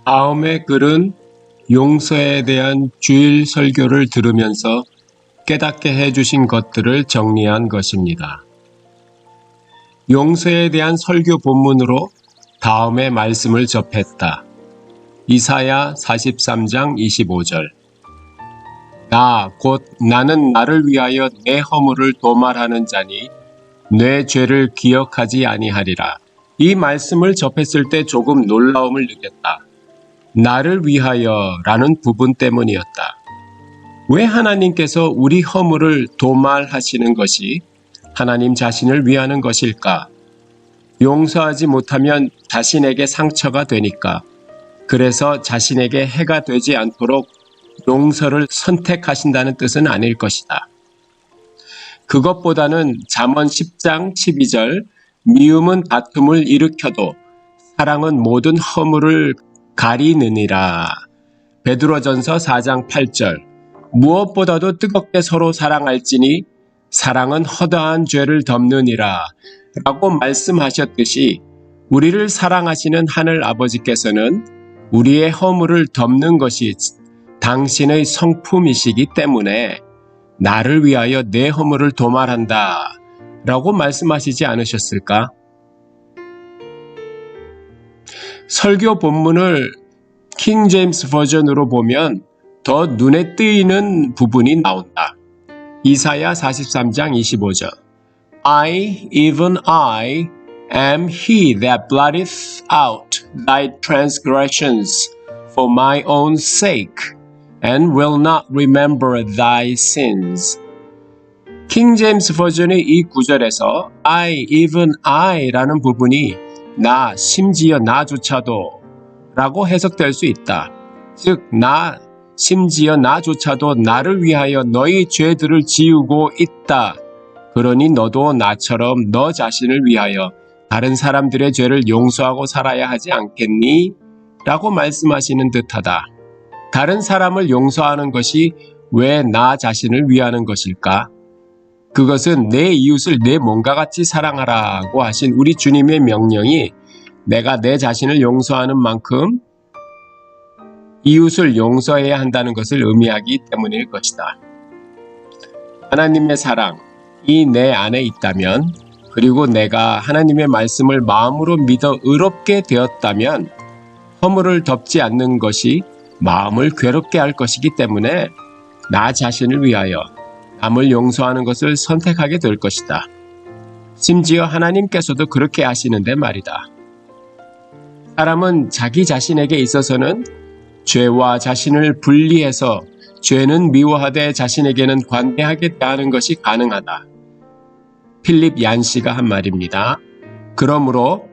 다음의 글은 용서에 대한 주일 설교를 들으면서 깨닫게 해주신 것들을 정리한 것입니다. 용서에 대한 설교 본문으로 다음의 말씀을 접했다. 이사야 43장 25절. 곧 나는 나를 위하여 내 허물을 도말하는 자니 내 죄를 기억하지 아니하리라. 이 말씀을 접했을 때 조금 놀라움을 느꼈다. 나를 위하여 라는 부분 때문이었다. 왜 하나님께서 우리 허물을 도말하시는 것이 하나님 자신을 위하는 것일까? 용서하지 못하면 자신에게 상처가 되니까. 그래서 자신에게 해가 되지 않도록 용서를 선택하신다는 뜻은 아닐 것이다. 그것보다는 잠언 10장 12절 미움은 다툼을 일으켜도 사랑은 모든 허물을 가리느니라. 베드로전서 4장 8절 무엇보다도 뜨겁게 서로 사랑할지니 사랑은 허다한 죄를 덮느니라 라고 말씀하셨듯이 우리를 사랑하시는 하늘 아버지께서는 우리의 허물을 덮는 것이 당신의 성품이시기 때문에 나를 위하여 내 허물을 도말한다 라고 말씀하시지 않으셨을까? 설교 본문을 킹 제임스 버전으로 보면 더 눈에 띄는 부분이 나온다. 이사야 43장 25절 even I, am he that blotteth out thy transgressions for my own sake, and will not remember thy sins. 킹 제임스 버전의 이 구절에서 even I라는 부분이 나, 심지어 나조차도 라고 해석될 수 있다. 즉, 심지어 나조차도 나를 위하여 너희 죄들을 지우고 있다. 그러니 너도 나처럼 너 자신을 위하여 다른 사람들의 죄를 용서하고 살아야 하지 않겠니? 라고 말씀하시는 듯하다. 다른 사람을 용서하는 것이 왜 나 자신을 위하는 것일까? 그것은 내 이웃을 내 몸과 같이 사랑하라고 하신 우리 주님의 명령이 내가 내 자신을 용서하는 만큼 이웃을 용서해야 한다는 것을 의미하기 때문일 것이다. 하나님의 사랑이 내 안에 있다면, 그리고 내가 하나님의 말씀을 마음으로 믿어 의롭게 되었다면 허물을 덮지 않는 것이 마음을 괴롭게 할 것이기 때문에 나 자신을 위하여 남을 용서하는 것을 선택하게 될 것이다. 심지어 하나님께서도 그렇게 하시는데 말이다. 사람은 자기 자신에게 있어서는 죄와 자신을 분리해서 죄는 미워하되 자신에게는 관대하게 대하는 것이 가능하다. 필립 얀시가 한 말입니다. 그러므로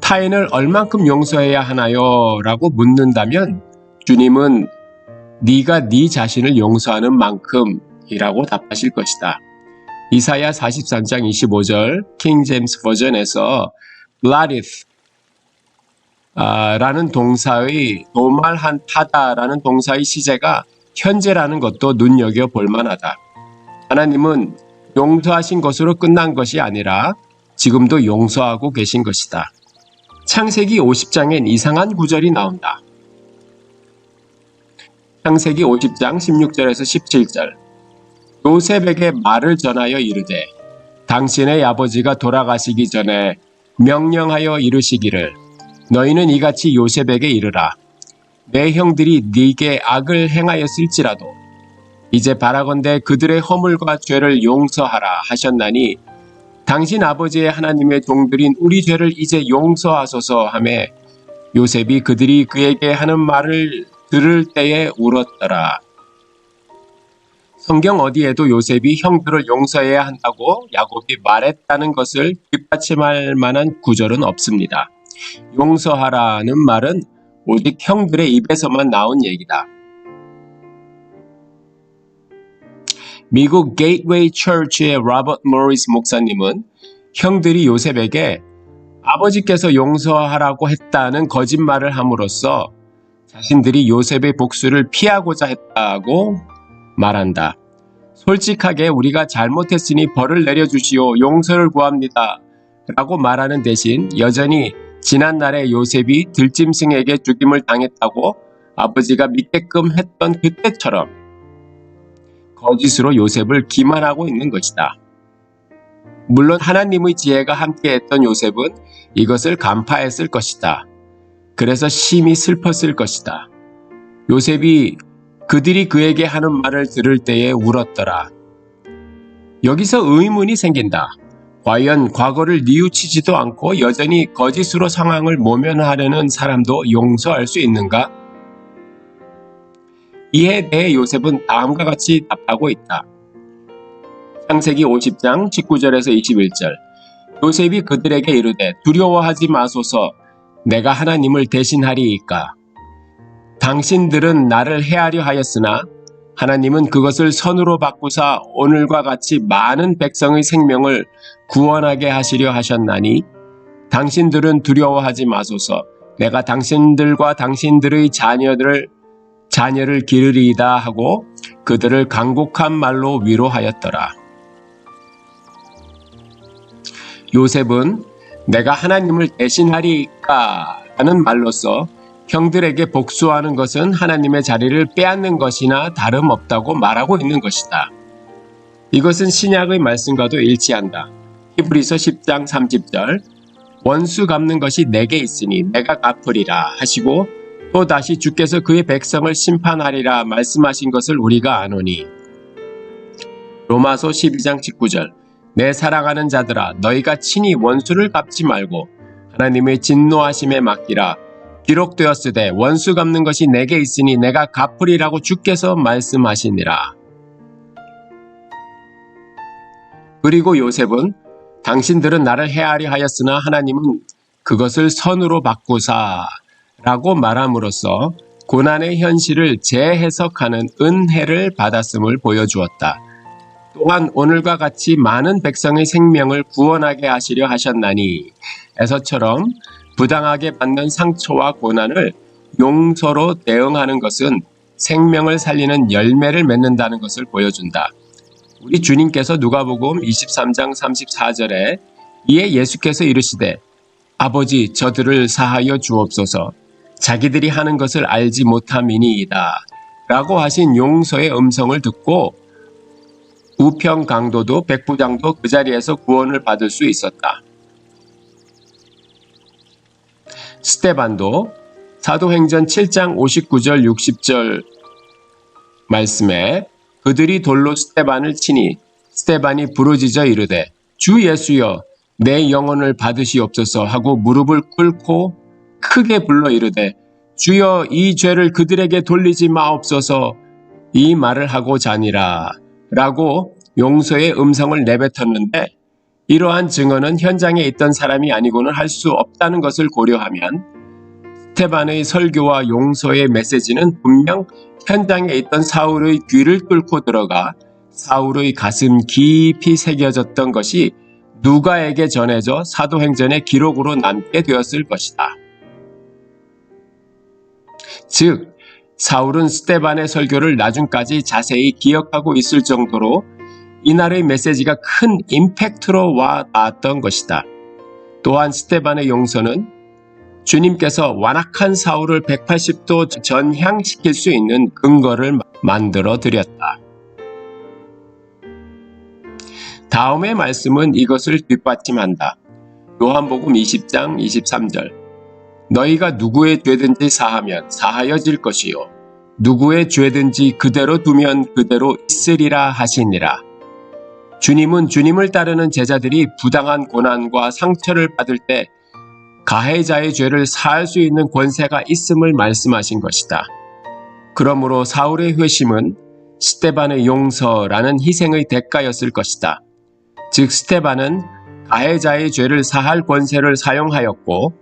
타인을 얼만큼 용서해야 하나요? 라고 묻는다면 주님은 네가 네 자신을 용서하는 만큼이라고 답하실 것이다. 이사야 43장 25절 킹 제임스 버전에서 blotteth 라는 동사의 도말한 타다라는 동사의 시제가 현재라는 것도 눈여겨볼 만하다. 하나님은 용서하신 것으로 끝난 것이 아니라 지금도 용서하고 계신 것이다. 창세기 50장엔 이상한 구절이 나온다. 창세기 50장 16절에서 17절 요셉에게 말을 전하여 이르되 당신의 아버지가 돌아가시기 전에 명령하여 이르시기를 너희는 이같이 요셉에게 이르라. 내 형들이 네게 악을 행하였을지라도 이제 바라건대 그들의 허물과 죄를 용서하라 하셨나니 당신 아버지의 하나님의 종들인 우리 죄를 이제 용서하소서 하매 요셉이 그들이 그에게 하는 말을 들을 때에 울었더라. 성경 어디에도 요셉이 형들을 용서해야 한다고 야곱이 말했다는 것을 뒷받침할 만한 구절은 없습니다. 용서하라는 말은 오직 형들의 입에서만 나온 얘기다. 미국 게이트웨이 처치의 로버트 모리스 목사님은 형들이 요셉에게 아버지께서 용서하라고 했다는 거짓말을 함으로써 자신들이 요셉의 복수를 피하고자 했다고 말한다. 솔직하게 우리가 잘못했으니 벌을 내려주시오, 용서를 구합니다 라고 말하는 대신 여전히 지난날에 요셉이 들짐승에게 죽임을 당했다고 아버지가 믿게끔 했던 그때처럼 거짓으로 요셉을 기만하고 있는 것이다. 물론 하나님의 지혜가 함께했던 요셉은 이것을 간파했을 것이다. 그래서 심히 슬펐을 것이다. 요셉이 그들이 그에게 하는 말을 들을 때에 울었더라. 여기서 의문이 생긴다. 과연 과거를 뉘우치지도 않고 여전히 거짓으로 상황을 모면하려는 사람도 용서할 수 있는가? 이에 대해 요셉은 다음과 같이 답하고 있다. 창세기 50장 19절에서 21절. 요셉이 그들에게 이르되 두려워하지 마소서 내가 하나님을 대신하리이까. 당신들은 나를 해하려 하였으나 하나님은 그것을 선으로 바꾸사 오늘과 같이 많은 백성의 생명을 구원하게 하시려 하셨나니 당신들은 두려워하지 마소서 내가 당신들과 당신들의 자녀를 기르리이다 하고 그들을 간곡한 말로 위로하였더라. 요셉은 내가 하나님을 대신하리이까 하는 말로써 형들에게 복수하는 것은 하나님의 자리를 빼앗는 것이나 다름없다고 말하고 있는 것이다. 이것은 신약의 말씀과도 일치한다. 히브리서 10장 30절 원수 갚는 것이 내게 있으니 내가 갚으리라 하시고 또 다시 주께서 그의 백성을 심판하리라 말씀하신 것을 우리가 아노니 로마서 12장 19절 내 사랑하는 자들아 너희가 친히 원수를 갚지 말고 하나님의 진노하심에 맡기라 기록되었으되 원수 갚는 것이 내게 있으니 내가 갚으리라고 주께서 말씀하시니라. 그리고 요셉은 당신들은 나를 해하려 하였으나 하나님은 그것을 선으로 바꾸사 라고 말함으로써 고난의 현실을 재해석하는 은혜를 받았음을 보여주었다. 또한 오늘과 같이 많은 백성의 생명을 구원하게 하시려 하셨나니 에서처럼 부당하게 받는 상처와 고난을 용서로 대응하는 것은 생명을 살리는 열매를 맺는다는 것을 보여준다. 우리 주님께서 누가복음 23장 34절에 이에 예수께서 이르시되 아버지 저들을 사하여 주옵소서 자기들이 하는 것을 알지 못함이니이다 라고 하신 용서의 음성을 듣고 우평 강도도 백부장도 그 자리에서 구원을 받을 수 있었다. 스데반도 사도행전 7장 59절 60절 말씀에 그들이 돌로 스데반을 치니 스데반이 부르짖어 이르되 주 예수여 내 영혼을 받으시옵소서 하고 무릎을 꿇고 크게 불러 이르되 주여 이 죄를 그들에게 돌리지 마옵소서 이 말을 하고 자니라 라고 용서의 음성을 내뱉었는데 이러한 증언은 현장에 있던 사람이 아니고는 할 수 없다는 것을 고려하면 스데반의 설교와 용서의 메시지는 분명 현장에 있던 사울의 귀를 뚫고 들어가 사울의 가슴 깊이 새겨졌던 것이 누가에게 전해져 사도행전의 기록으로 남게 되었을 것이다. 즉 사울은 스데반의 설교를 나중까지 자세히 기억하고 있을 정도로 이날의 메시지가 큰 임팩트로 와 닿았던 것이다. 또한 스데반의 용서는 주님께서 완악한 사울을 180도 전향시킬 수 있는 근거를 만들어 드렸다. 다음의 말씀은 이것을 뒷받침한다. 요한복음 20장 23절 너희가 누구의 죄든지 사하면 사하여질 것이요 누구의 죄든지 그대로 두면 그대로 있으리라 하시니라. 주님은 주님을 따르는 제자들이 부당한 고난과 상처를 받을 때 가해자의 죄를 사할 수 있는 권세가 있음을 말씀하신 것이다. 그러므로 사울의 회심은 스데반의 용서라는 희생의 대가였을 것이다. 즉 스데반은 가해자의 죄를 사할 권세를 사용하였고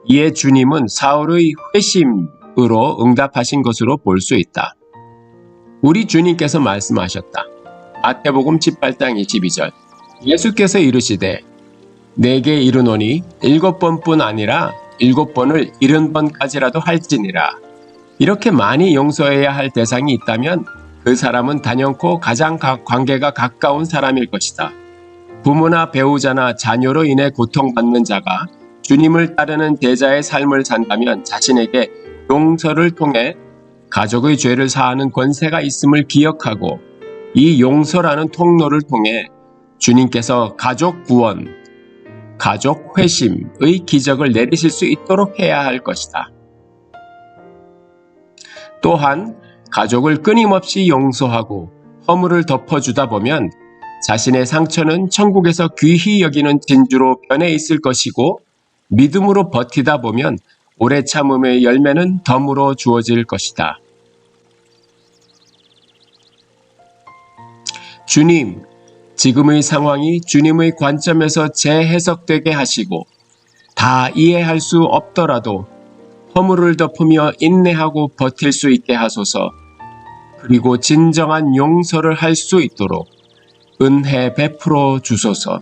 이에 주님은 사울의 회심으로 응답하신 것으로 볼 수 있다. 우리 주님께서 말씀하셨다. 마태복음 18장 22절 예수께서 이르시되 내게 이르노니 7번뿐 아니라 7번을 70번까지라도 할지니라. 이렇게 많이 용서해야 할 대상이 있다면 그 사람은 단연코 가장 관계가 가까운 사람일 것이다. 부모나 배우자나 자녀로 인해 고통받는 자가 주님을 따르는 제자의 삶을 산다면 자신에게 용서를 통해 가족의 죄를 사하는 권세가 있음을 기억하고 이 용서라는 통로를 통해 주님께서 가족 구원, 가족 회심의 기적을 내리실 수 있도록 해야 할 것이다. 또한 가족을 끊임없이 용서하고 허물을 덮어주다 보면 자신의 상처는 천국에서 귀히 여기는 진주로 변해 있을 것이고 믿음으로 버티다 보면 오래 참음의 열매는 덤으로 주어질 것이다. 주님, 지금의 상황이 주님의 관점에서 재해석되게 하시고 다 이해할 수 없더라도 허물을 덮으며 인내하고 버틸 수 있게 하소서. 그리고 진정한 용서를 할 수 있도록 은혜 베풀어 주소서.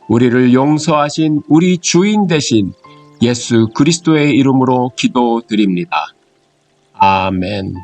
우리를 용서하신 우리 주인 되신 예수 그리스도의 이름으로 기도드립니다. 아멘.